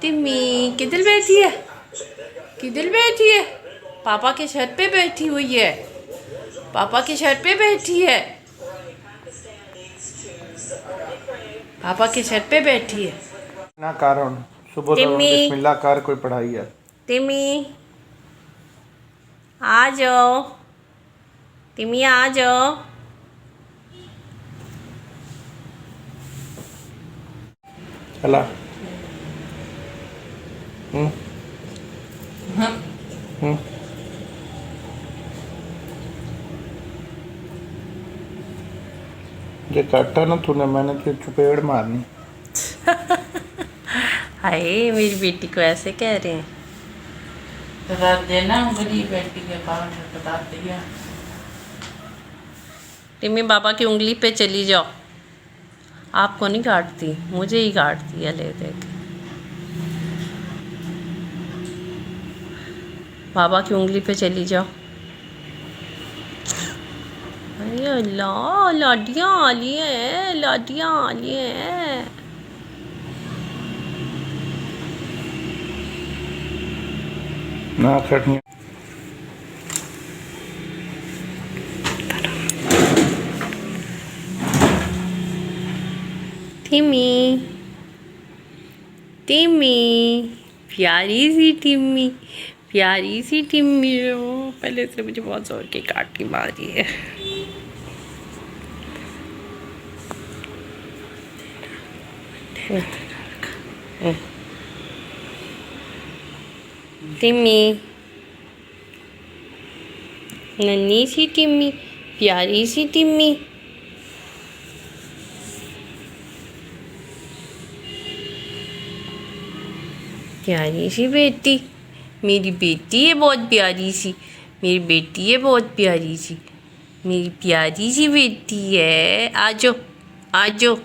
तिम्मी किधर बैठी है? किधर बैठी है? पापा के छत पे बैठी हुई है। पापा की छत पे बैठी है। पापा की छत पे बैठी है ना कारण सुबह बिस्मिल्लाह कर कोई पढ़ाई है। तिम्मी आ जाओ। तिम्मी आ जाओ। चला ये काटा ना तूने, मैंने तो चुपेड़ मारनी। हाय मेरी बेटी को ऐसे कह रहे हैं। देना गरीब बेटी के कारण बता दिया। तिम्मी बाबा की उंगली पे चली जाओ। आपको नहीं काटती, मुझे ही काटती है। ले देख बाबा की उंगली पे चली जाओ। अरे अल्लाह, लाडियाँ आ रही हैं, लाडियाँ आ रही हैं। ना खटनी तिम्मी तिम्मी प्यारी सी तिम्मी, प्यारी सी तिम्मी। पहले से मुझे बहुत जोर की काटी मारी है। तिम्मी नन्ही सी तिम्मी, प्यारी सी तिम्मी। प्यारी सी बेटी, मेरी बेटी है बहुत प्यारी सी। मेरी बेटी है बहुत प्यारी सी। मेरी प्यारी सी बेटी है। आ जाओ, आ जाओ।